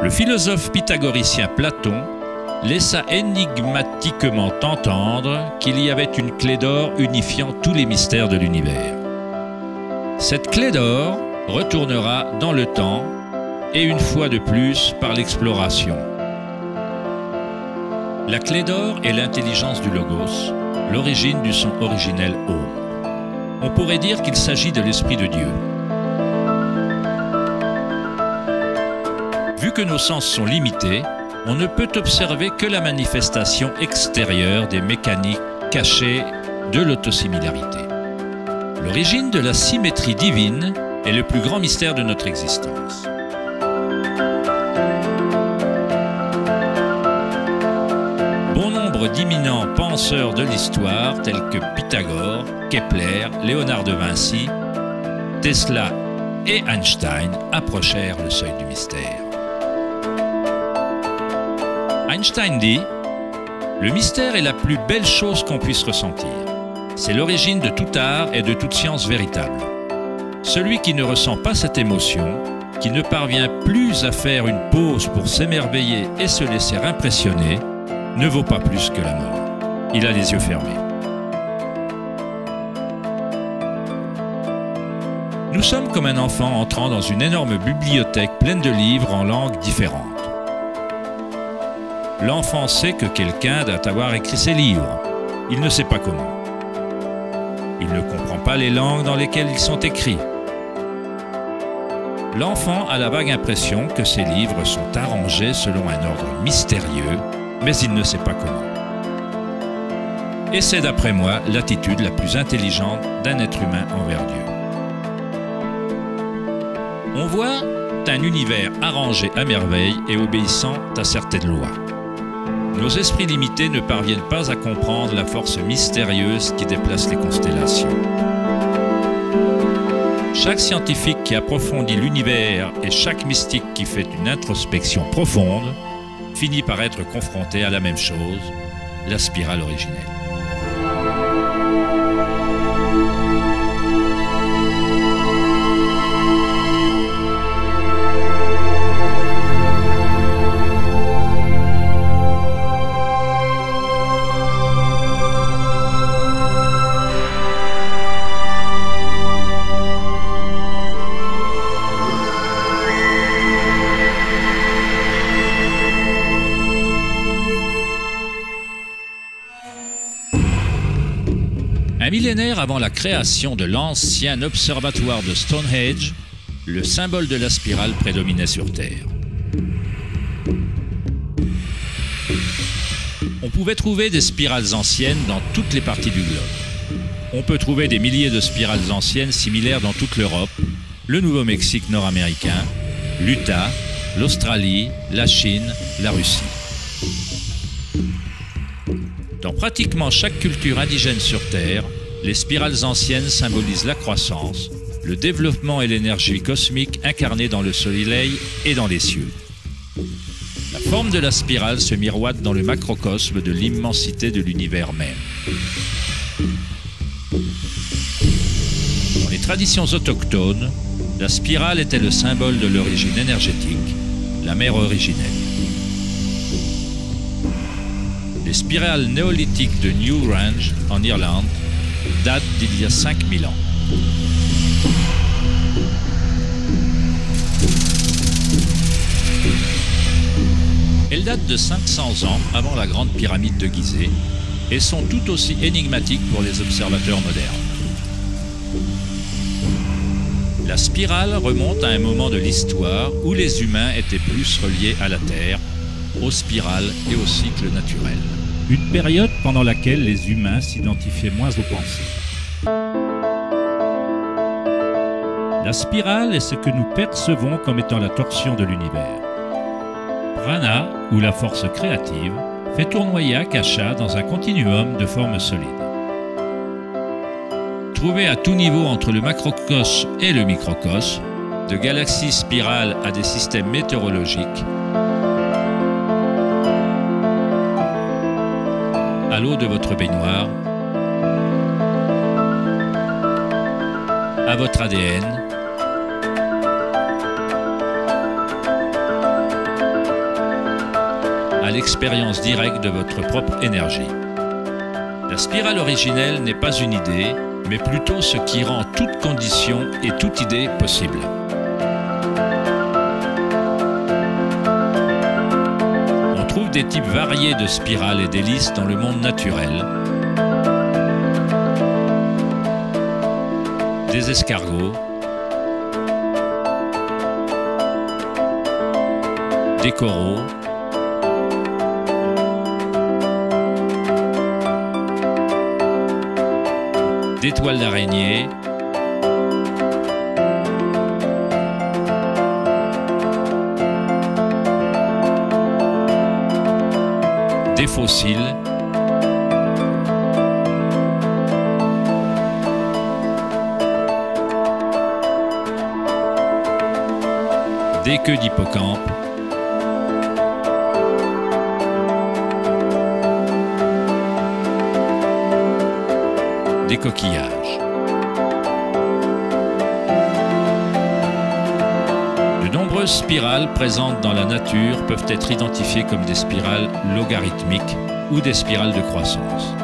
Le philosophe pythagoricien Platon laissa énigmatiquement entendre qu'il y avait une clé d'or unifiant tous les mystères de l'univers. Cette clé d'or retournera dans le temps et une fois de plus par l'exploration. La clé d'or est l'intelligence du Logos, l'origine du son originel Om. On pourrait dire qu'il s'agit de l'Esprit de Dieu. Vu que nos sens sont limités, on ne peut observer que la manifestation extérieure des mécaniques cachées de l'autosimilarité. L'origine de la symétrie divine est le plus grand mystère de notre existence. Bon nombre d'éminents penseurs de l'histoire tels que Pythagore, Kepler, Léonard de Vinci, Tesla et Einstein approchèrent le seuil du mystère. Einstein dit « Le mystère est la plus belle chose qu'on puisse ressentir. C'est l'origine de tout art et de toute science véritable. Celui qui ne ressent pas cette émotion, qui ne parvient plus à faire une pause pour s'émerveiller et se laisser impressionner, ne vaut pas plus que la mort. Il a les yeux fermés. » Nous sommes comme un enfant entrant dans une énorme bibliothèque pleine de livres en langues différentes. L'enfant sait que quelqu'un doit avoir écrit ces livres. Il ne sait pas comment. Il ne comprend pas les langues dans lesquelles ils sont écrits. L'enfant a la vague impression que ces livres sont arrangés selon un ordre mystérieux, mais il ne sait pas comment. Et c'est d'après moi l'attitude la plus intelligente d'un être humain envers Dieu. On voit un univers arrangé à merveille et obéissant à certaines lois. Nos esprits limités ne parviennent pas à comprendre la force mystérieuse qui déplace les constellations. Chaque scientifique qui approfondit l'univers et chaque mystique qui fait une introspection profonde finit par être confronté à la même chose, la spirale originelle. Un millénaire avant la création de l'ancien observatoire de Stonehenge, le symbole de la spirale prédominait sur Terre. On pouvait trouver des spirales anciennes dans toutes les parties du globe. On peut trouver des milliers de spirales anciennes similaires dans toute l'Europe, le Nouveau-Mexique nord-américain, l'Utah, l'Australie, la Chine, la Russie. Dans pratiquement chaque culture indigène sur Terre, les spirales anciennes symbolisent la croissance, le développement et l'énergie cosmique incarnée dans le soleil et dans les cieux. La forme de la spirale se miroite dans le macrocosme de l'immensité de l'univers même. Dans les traditions autochtones, la spirale était le symbole de l'origine énergétique, la mère originelle. Les spirales néolithiques de Newgrange, en Irlande, datent d'il y a 5000 ans. Elles datent de 500 ans avant la grande pyramide de Gizeh et sont tout aussi énigmatiques pour les observateurs modernes. La spirale remonte à un moment de l'histoire où les humains étaient plus reliés à la Terre, aux spirales et au cycle naturel. Une période pendant laquelle les humains s'identifiaient moins aux pensées. La spirale est ce que nous percevons comme étant la torsion de l'univers. Prana, ou la force créative, fait tournoyer Akasha dans un continuum de formes solides. Trouvée à tout niveau entre le macrocosme et le microcosme, de galaxies spirales à des systèmes météorologiques, à l'eau de votre baignoire, à votre ADN, à l'expérience directe de votre propre énergie. La spirale originelle n'est pas une idée, mais plutôt ce qui rend toute condition et toute idée possible. On trouve des types variés de spirales et d'hélices dans le monde naturel. Des escargots, des coraux, des toiles d'araignée, des fossiles, des queues d'hippocampe, des coquillages. De nombreuses spirales présentes dans la nature peuvent être identifiées comme des spirales logarithmiques ou des spirales de croissance.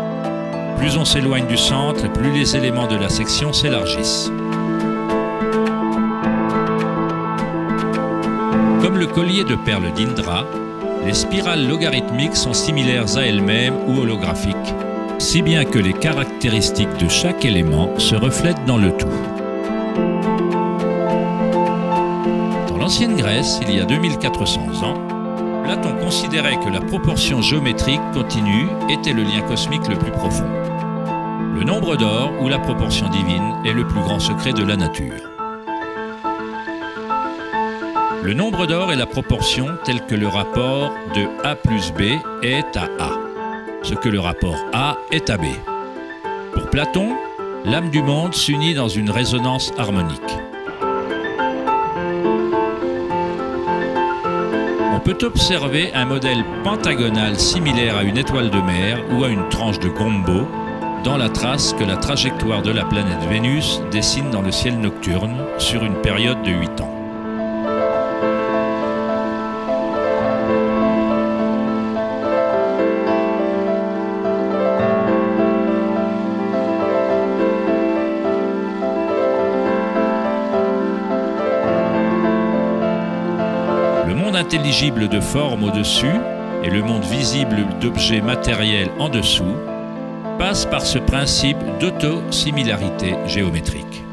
Plus on s'éloigne du centre, plus les éléments de la section s'élargissent. Comme le collier de perles d'Indra, les spirales logarithmiques sont similaires à elles-mêmes ou holographiques, si bien que les caractéristiques de chaque élément se reflètent dans le tout. Dans l'ancienne Grèce, il y a 2400 ans, Platon considérait que la proportion géométrique continue était le lien cosmique le plus profond. Le nombre d'or ou la proportion divine est le plus grand secret de la nature. Le nombre d'or est la proportion telle que le rapport de A plus B est à A, ce que le rapport A est à B. Pour Platon, l'âme du monde s'unit dans une résonance harmonique. On peut observer un modèle pentagonal similaire à une étoile de mer ou à une tranche de Gombo dans la trace que la trajectoire de la planète Vénus dessine dans le ciel nocturne sur une période de 8 ans. Intelligible de forme au-dessus et le monde visible d'objets matériels en dessous passe par ce principe d'autosimilarité géométrique.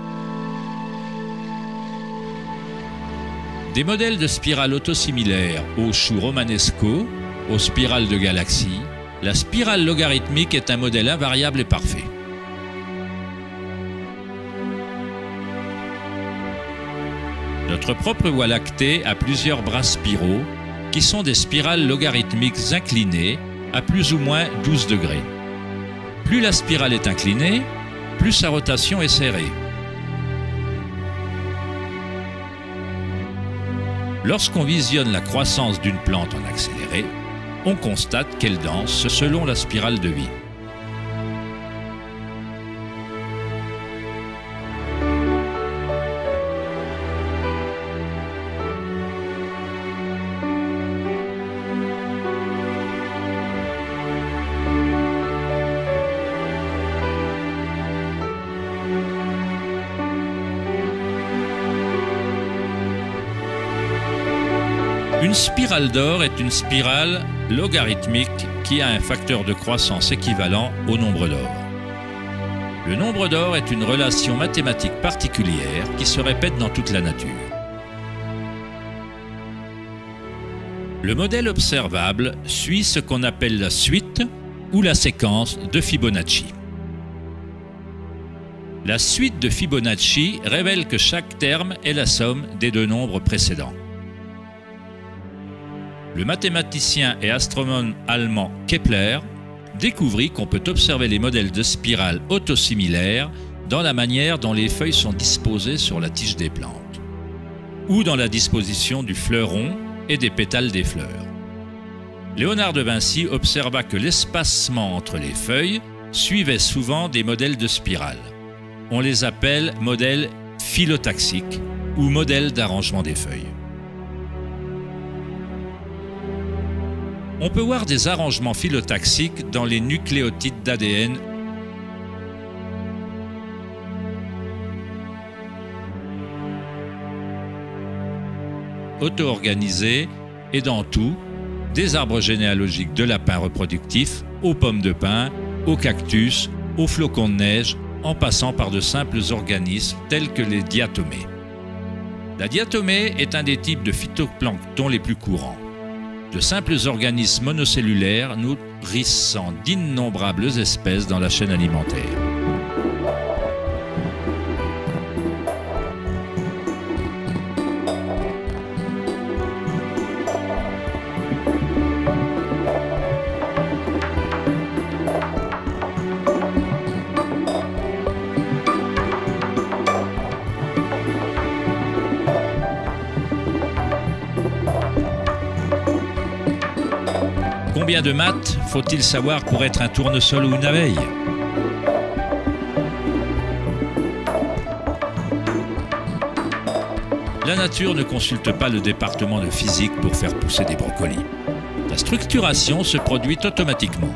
Des modèles de spirales autosimilaires aux choux romanesco, aux spirales de galaxies, la spirale logarithmique est un modèle invariable et parfait. Notre propre Voie lactée a plusieurs bras spiraux qui sont des spirales logarithmiques inclinées à plus ou moins 12 degrés. Plus la spirale est inclinée, plus sa rotation est serrée. Lorsqu'on visionne la croissance d'une plante en accéléré, on constate qu'elle danse selon la spirale de vie. Une spirale d'or est une spirale logarithmique qui a un facteur de croissance équivalent au nombre d'or. Le nombre d'or est une relation mathématique particulière qui se répète dans toute la nature. Le modèle observable suit ce qu'on appelle la suite ou la séquence de Fibonacci. La suite de Fibonacci révèle que chaque terme est la somme des deux nombres précédents. Le mathématicien et astronome allemand Kepler découvrit qu'on peut observer les modèles de spirales autosimilaires dans la manière dont les feuilles sont disposées sur la tige des plantes, ou dans la disposition du fleuron et des pétales des fleurs. Léonard de Vinci observa que l'espacement entre les feuilles suivait souvent des modèles de spirales. On les appelle modèles phyllotaxiques ou modèles d'arrangement des feuilles. On peut voir des arrangements phyllotaxiques dans les nucléotides d'ADN auto-organisés et dans tout, des arbres généalogiques de lapins reproductifs aux pommes de pin, aux cactus, aux flocons de neige, en passant par de simples organismes tels que les diatomées. La diatomée est un des types de phytoplancton les plus courants. De simples organismes monocellulaires nourrissant d'innombrables espèces dans la chaîne alimentaire. Combien de maths faut-il savoir pour être un tournesol ou une abeille? La nature ne consulte pas le département de physique pour faire pousser des brocolis. La structuration se produit automatiquement.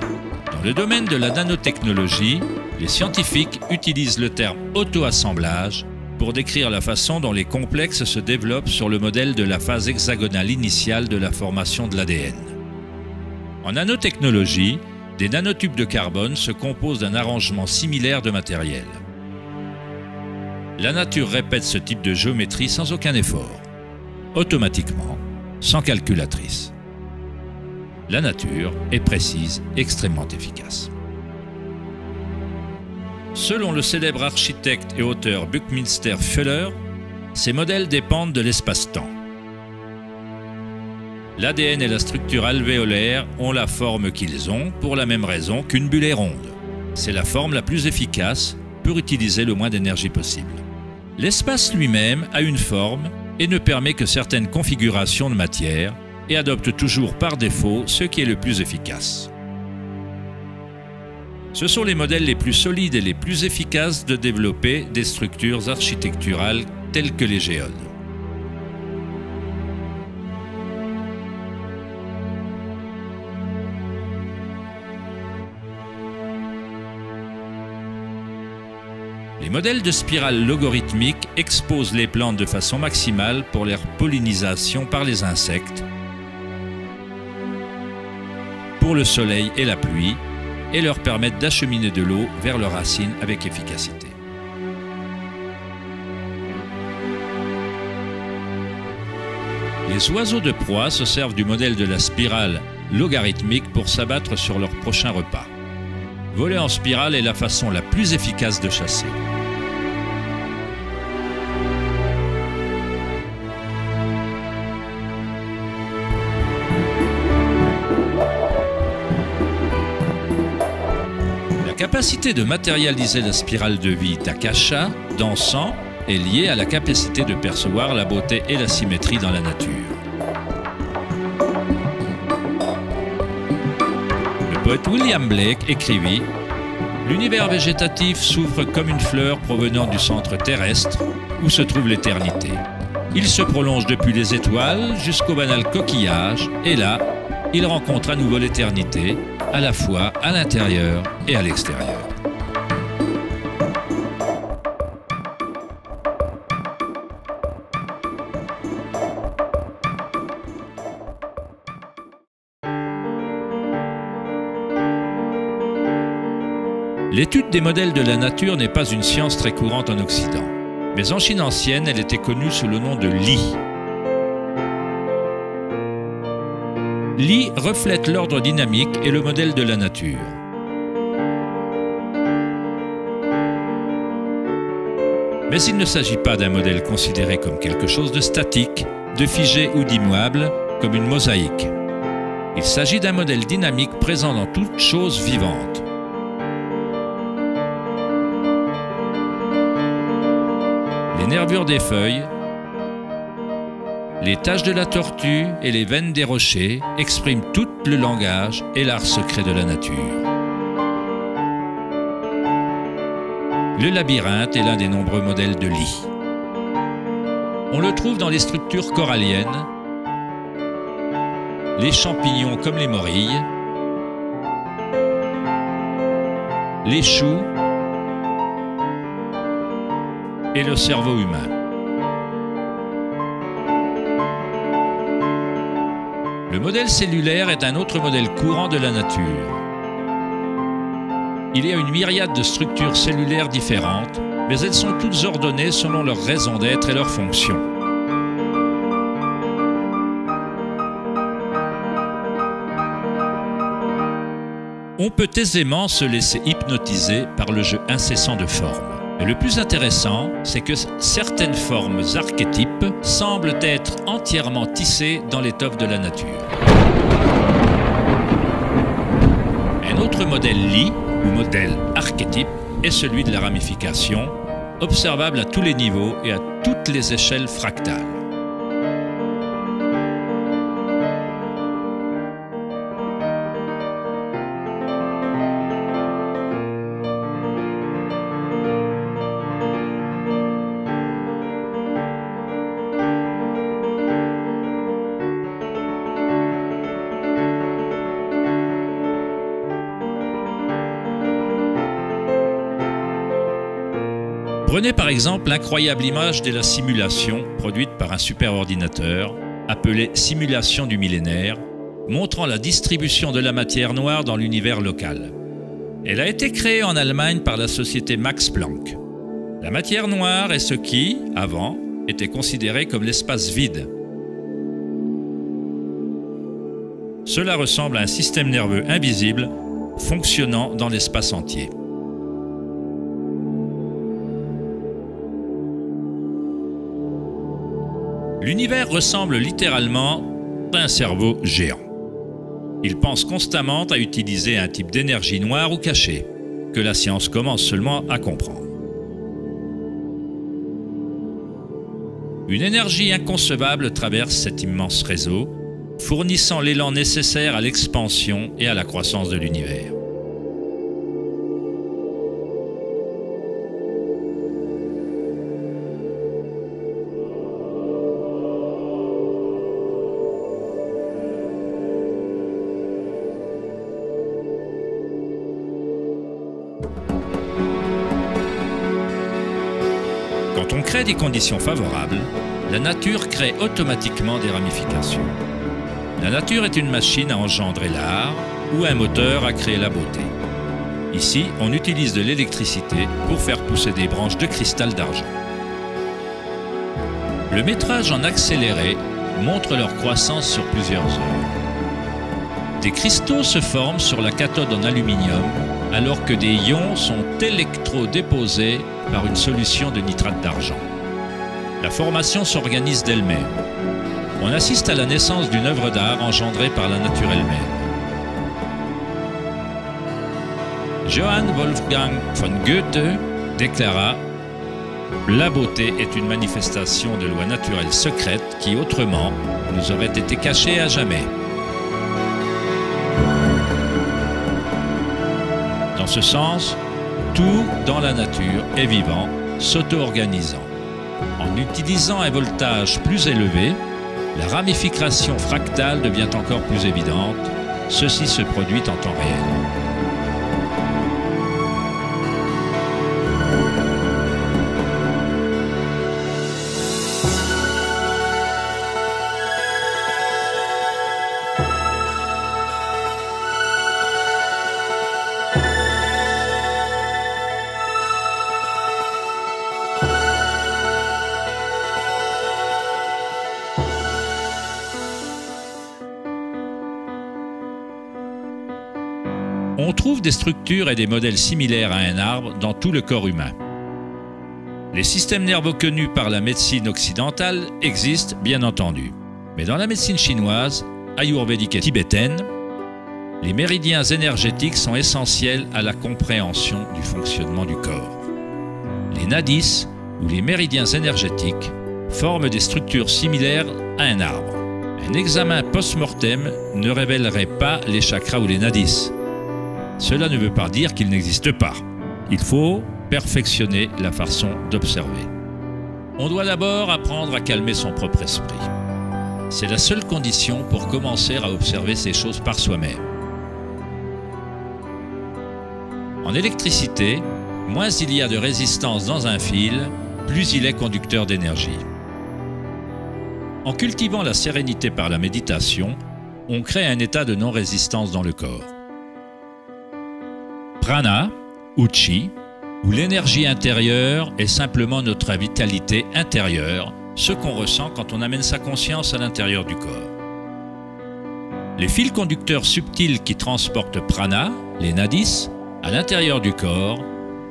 Dans le domaine de la nanotechnologie, les scientifiques utilisent le terme auto-assemblage pour décrire la façon dont les complexes se développent sur le modèle de la phase hexagonale initiale de la formation de l'ADN. En nanotechnologie, des nanotubes de carbone se composent d'un arrangement similaire de matériel. La nature répète ce type de géométrie sans aucun effort, automatiquement, sans calculatrice. La nature est précise, extrêmement efficace. Selon le célèbre architecte et auteur Buckminster Fuller, ces modèles dépendent de l'espace-temps. L'ADN et la structure alvéolaire ont la forme qu'ils ont pour la même raison qu'une bulle est ronde. C'est la forme la plus efficace pour utiliser le moins d'énergie possible. L'espace lui-même a une forme et ne permet que certaines configurations de matière et adopte toujours par défaut ce qui est le plus efficace. Ce sont les modèles les plus solides et les plus efficaces de développer des structures architecturales telles que les géodes. Les modèles de spirales logarithmiques exposent les plantes de façon maximale pour leur pollinisation par les insectes, pour le soleil et la pluie, et leur permettent d'acheminer de l'eau vers leurs racines avec efficacité. Les oiseaux de proie se servent du modèle de la spirale logarithmique pour s'abattre sur leur prochain repas. Voler en spirale est la façon la plus efficace de chasser. La capacité de matérialiser la spirale de vie d'Akasha, d'Ansan, est liée à la capacité de percevoir la beauté et la symétrie dans la nature. Le poète William Blake écrivit « L'univers végétatif s'ouvre comme une fleur provenant du centre terrestre où se trouve l'éternité. Il se prolonge depuis les étoiles jusqu'au banal coquillage et là, il rencontre à nouveau l'éternité, à la fois à l'intérieur et à l'extérieur. » L'étude des modèles de la nature n'est pas une science très courante en Occident, mais en Chine ancienne, elle était connue sous le nom de Li. Li reflète l'ordre dynamique et le modèle de la nature. Mais il ne s'agit pas d'un modèle considéré comme quelque chose de statique, de figé ou d'immuable, comme une mosaïque. Il s'agit d'un modèle dynamique présent dans toute chose vivante. Les nervures des feuilles, les taches de la tortue et les veines des rochers expriment tout le langage et l'art secret de la nature. Le labyrinthe est l'un des nombreux modèles de Li. On le trouve dans les structures coralliennes, les champignons comme les morilles, les choux et le cerveau humain. Le modèle cellulaire est un autre modèle courant de la nature. Il y a une myriade de structures cellulaires différentes, mais elles sont toutes ordonnées selon leur raison d'être et leur fonction. On peut aisément se laisser hypnotiser par le jeu incessant de formes. Mais le plus intéressant, c'est que certaines formes archétypes semblent être entièrement tissées dans l'étoffe de la nature. Un autre modèle lit, ou modèle archétype, est celui de la ramification, observable à tous les niveaux et à toutes les échelles fractales. Prenez par exemple l'incroyable image de la simulation produite par un superordinateur appelée simulation du millénaire, montrant la distribution de la matière noire dans l'univers local. Elle a été créée en Allemagne par la société Max Planck. La matière noire est ce qui, avant, était considéré comme l'espace vide. Cela ressemble à un système nerveux invisible fonctionnant dans l'espace entier. L'univers ressemble littéralement à un cerveau géant. Il pense constamment à utiliser un type d'énergie noire ou cachée, que la science commence seulement à comprendre. Une énergie inconcevable traverse cet immense réseau, fournissant l'élan nécessaire à l'expansion et à la croissance de l'univers. Quand on crée des conditions favorables, la nature crée automatiquement des ramifications. La nature est une machine à engendrer l'art ou un moteur à créer la beauté. Ici, on utilise de l'électricité pour faire pousser des branches de cristal d'argent. Le métrage en accéléré montre leur croissance sur plusieurs heures. Des cristaux se forment sur la cathode en aluminium alors que des ions sont électrodéposés par une solution de nitrate d'argent. La formation s'organise d'elle-même. On assiste à la naissance d'une œuvre d'art engendrée par la nature elle-même. Johann Wolfgang von Goethe déclara « La beauté est une manifestation de lois naturelles secrètes qui, autrement, nous auraient été cachées à jamais. » Dans ce sens, tout dans la nature est vivant, s'auto-organisant. En utilisant un voltage plus élevé, la ramification fractale devient encore plus évidente. Ceci se produit en temps réel. On trouve des structures et des modèles similaires à un arbre dans tout le corps humain. Les systèmes nerveux connus par la médecine occidentale existent, bien entendu. Mais dans la médecine chinoise, ayurvédique et tibétaine, les méridiens énergétiques sont essentiels à la compréhension du fonctionnement du corps. Les nadis, ou les méridiens énergétiques, forment des structures similaires à un arbre. Un examen post-mortem ne révélerait pas les chakras ou les nadis. Cela ne veut pas dire qu'ils n'existent pas. Il faut perfectionner la façon d'observer. On doit d'abord apprendre à calmer son propre esprit. C'est la seule condition pour commencer à observer ces choses par soi-même. En électricité, moins il y a de résistance dans un fil, plus il est conducteur d'énergie. En cultivant la sérénité par la méditation, on crée un état de non-résistance dans le corps. Prana, ou Chi, où l'énergie intérieure est simplement notre vitalité intérieure, ce qu'on ressent quand on amène sa conscience à l'intérieur du corps. Les fils conducteurs subtils qui transportent prana, les nadis, à l'intérieur du corps,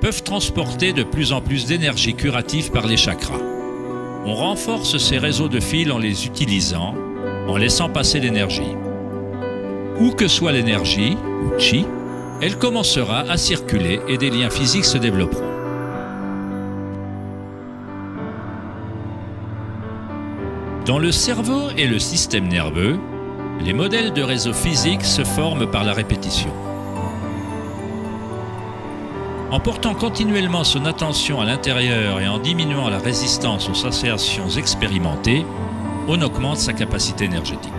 peuvent transporter de plus en plus d'énergie curative par les chakras. On renforce ces réseaux de fils en les utilisant, en laissant passer l'énergie. Où que soit l'énergie, ou chi, elle commencera à circuler et des liens physiques se développeront. Dans le cerveau et le système nerveux, les modèles de réseaux physiques se forment par la répétition. En portant continuellement son attention à l'intérieur et en diminuant la résistance aux sensations expérimentées, on augmente sa capacité énergétique.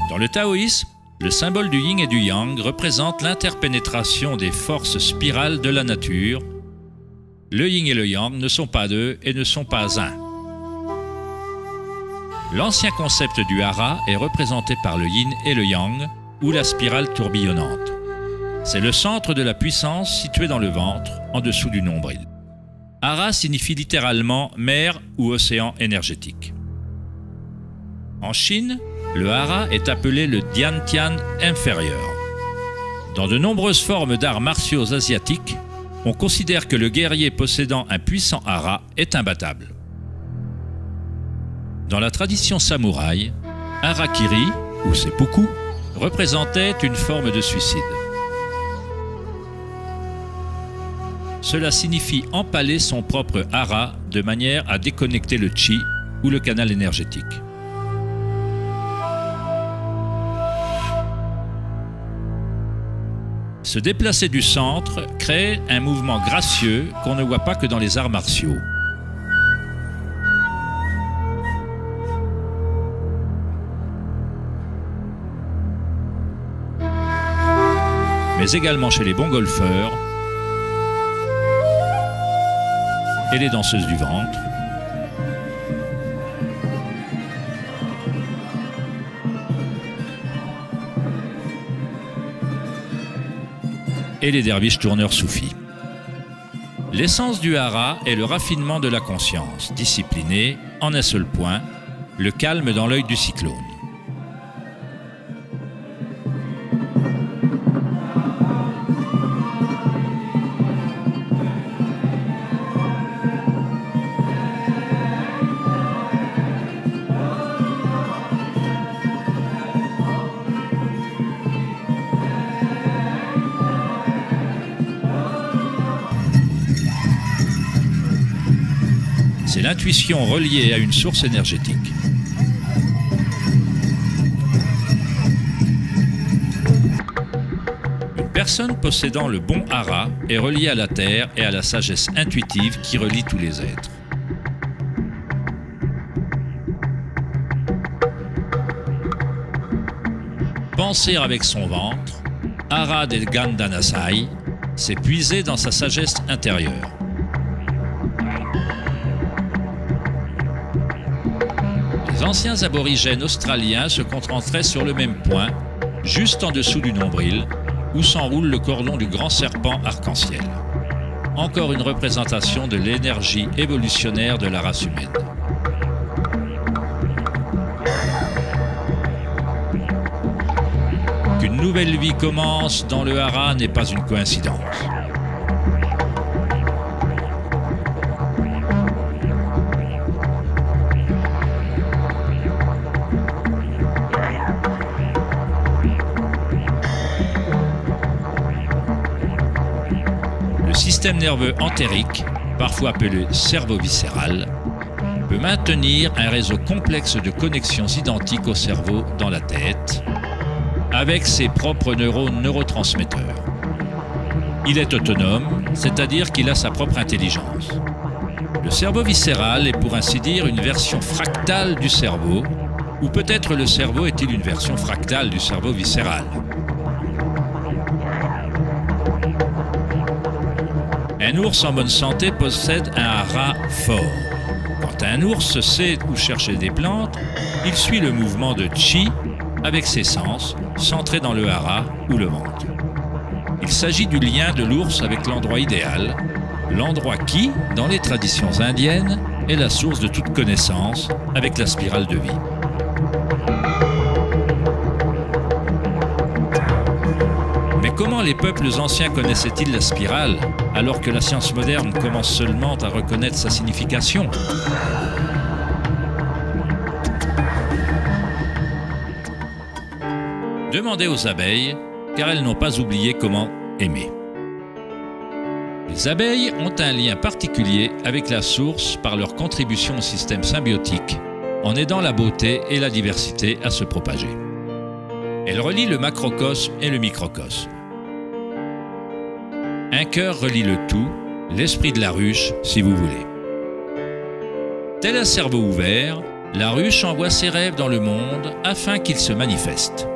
Dans le taoïsme, le symbole du yin et du yang représente l'interpénétration des forces spirales de la nature. Le yin et le yang ne sont pas deux et ne sont pas un. L'ancien concept du hara est représenté par le yin et le yang, ou la spirale tourbillonnante. C'est le centre de la puissance situé dans le ventre, en dessous du nombril. Hara signifie littéralement mer ou océan énergétique. En Chine, le hara est appelé le Diantian inférieur. Dans de nombreuses formes d'arts martiaux asiatiques, on considère que le guerrier possédant un puissant hara est imbattable. Dans la tradition samouraï, harakiri, ou seppuku, représentait une forme de suicide. Cela signifie empaler son propre hara de manière à déconnecter le chi ou le canal énergétique. Se déplacer du centre crée un mouvement gracieux qu'on ne voit pas que dans les arts martiaux. Mais également chez les bons golfeurs et les danseuses du ventre. Et les derviches tourneurs soufis. L'essence du hara est le raffinement de la conscience, disciplinée en un seul point, le calme dans l'œil du cyclone. C'est l'intuition reliée à une source énergétique. Une personne possédant le bon hara est reliée à la terre et à la sagesse intuitive qui relie tous les êtres. Penser avec son ventre, hara del Gandanasai, c'est puiser dans sa sagesse intérieure. Les anciens aborigènes australiens se concentraient sur le même point, juste en dessous du nombril, où s'enroule le cordon du grand serpent arc-en-ciel. Encore une représentation de l'énergie évolutionnaire de la race humaine. Qu'une nouvelle vie commence dans le hara n'est pas une coïncidence. Le système nerveux entérique, parfois appelé cerveau viscéral, peut maintenir un réseau complexe de connexions identiques au cerveau dans la tête, avec ses propres neurotransmetteurs. Il est autonome, c'est-à-dire qu'il a sa propre intelligence. Le cerveau viscéral est pour ainsi dire une version fractale du cerveau, ou peut-être le cerveau est-il une version fractale du cerveau viscéral. Un ours en bonne santé possède un hara fort. Quand un ours sait où chercher des plantes, il suit le mouvement de chi avec ses sens, centrés dans le hara ou le ventre. Il s'agit du lien de l'ours avec l'endroit idéal, l'endroit qui, dans les traditions indiennes, est la source de toute connaissance avec la spirale de vie. Mais comment les peuples anciens connaissaient-ils la spirale, alors que la science moderne commence seulement à reconnaître sa signification? Demandez aux abeilles, car elles n'ont pas oublié comment aimer. Les abeilles ont un lien particulier avec la source par leur contribution au système symbiotique, en aidant la beauté et la diversité à se propager. Elles relient le macrocosme et le microcosme. Un cœur relie le tout, l'esprit de la ruche, si vous voulez. Tel un cerveau ouvert, la ruche envoie ses rêves dans le monde afin qu'ils se manifestent.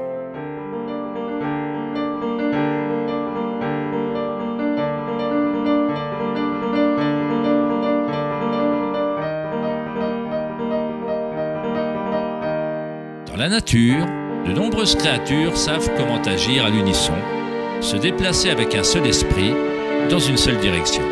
Dans la nature, de nombreuses créatures savent comment agir à l'unisson, se déplacer avec un seul esprit, dans une seule direction.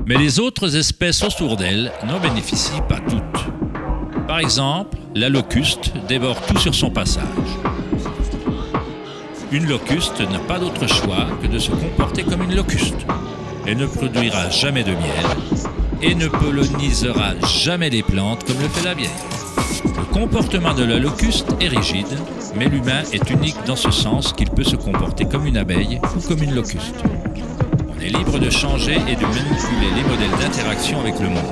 Mais les autres espèces autour d'elle n'en bénéficient pas toutes. Par exemple, la locuste dévore tout sur son passage. Une locuste n'a pas d'autre choix que de se comporter comme une locuste. Elle ne produira jamais de miel et ne pollinisera jamais les plantes comme le fait la vieille. Le comportement de la locuste est rigide, mais l'humain est unique dans ce sens qu'il peut se comporter comme une abeille ou comme une locuste. On est libre de changer et de manipuler les modèles d'interaction avec le monde.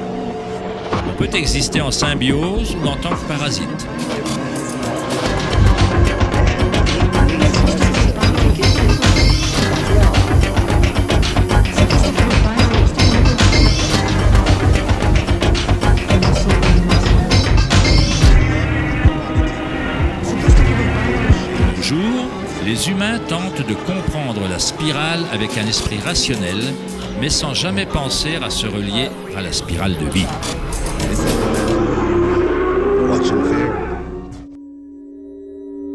On peut exister en symbiose ou en tant que parasite. Les humains tentent de comprendre la spirale avec un esprit rationnel, mais sans jamais penser à se relier à la spirale de vie.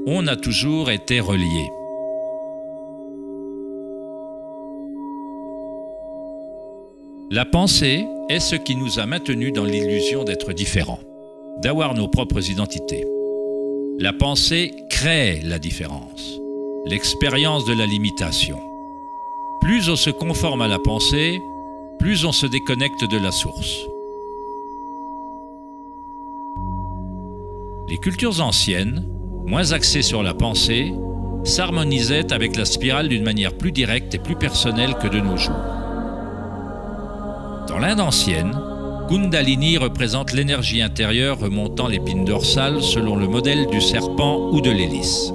On a toujours été reliés. La pensée est ce qui nous a maintenus dans l'illusion d'être différents, d'avoir nos propres identités. La pensée crée la différence. L'expérience de la limitation. Plus on se conforme à la pensée, plus on se déconnecte de la source. Les cultures anciennes, moins axées sur la pensée, s'harmonisaient avec la spirale d'une manière plus directe et plus personnelle que de nos jours. Dans l'Inde ancienne, Kundalini représente l'énergie intérieure remontant l'épine dorsale selon le modèle du serpent ou de l'hélice.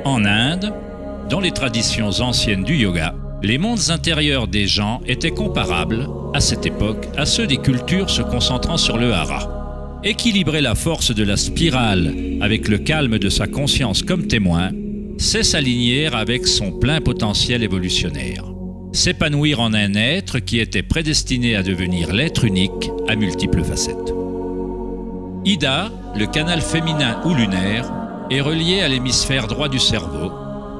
En Inde, dans les traditions anciennes du yoga, les mondes intérieurs des gens étaient comparables, à cette époque, à ceux des cultures se concentrant sur le hara. Équilibrer la force de la spirale avec le calme de sa conscience comme témoin, c'est s'aligner avec son plein potentiel évolutionnaire. s'épanouir en un être qui était prédestiné à devenir l'être unique à multiples facettes. Ida, le canal féminin ou lunaire, est relié à l'hémisphère droit du cerveau,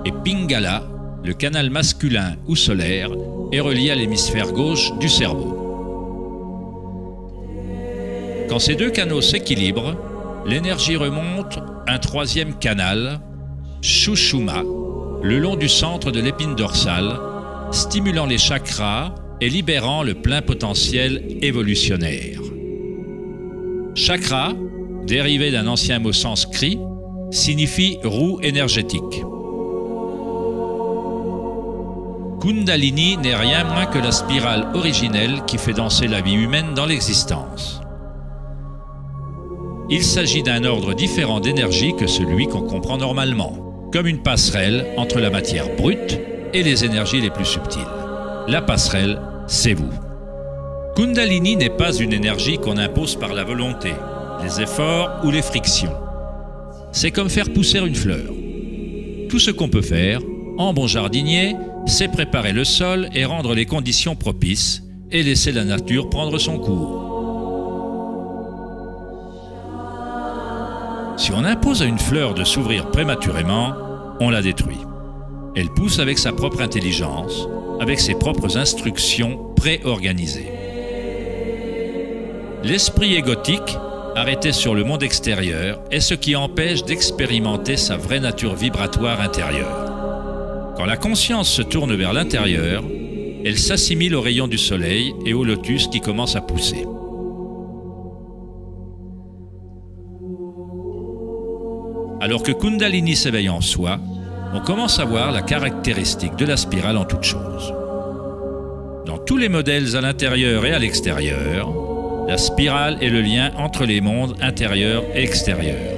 et Pingala, le canal masculin ou solaire, est relié à l'hémisphère gauche du cerveau. Quand ces deux canaux s'équilibrent, l'énergie remonte un troisième canal, Sushumna, le long du centre de l'épine dorsale, stimulant les chakras et libérant le plein potentiel évolutionnaire. Chakra, dérivé d'un ancien mot sanskrit, signifie roue énergétique. Kundalini n'est rien moins que la spirale originelle qui fait danser la vie humaine dans l'existence. Il s'agit d'un ordre différent d'énergie que celui qu'on comprend normalement, comme une passerelle entre la matière brute et les énergies les plus subtiles. La passerelle, c'est vous. Kundalini n'est pas une énergie qu'on impose par la volonté, les efforts ou les frictions. C'est comme faire pousser une fleur. Tout ce qu'on peut faire, en bon jardinier, c'est préparer le sol et rendre les conditions propices et laisser la nature prendre son cours. Si on impose à une fleur de s'ouvrir prématurément, on la détruit. Elle pousse avec sa propre intelligence, avec ses propres instructions préorganisées. L'esprit égotique, arrêté sur le monde extérieur, est ce qui empêche d'expérimenter sa vraie nature vibratoire intérieure. Quand la conscience se tourne vers l'intérieur, elle s'assimile aux rayons du soleil et au lotus qui commence à pousser. Alors que Kundalini s'éveille en soi, on commence à voir la caractéristique de la spirale en toute chose. Dans tous les modèles à l'intérieur et à l'extérieur, la spirale est le lien entre les mondes intérieur et extérieur.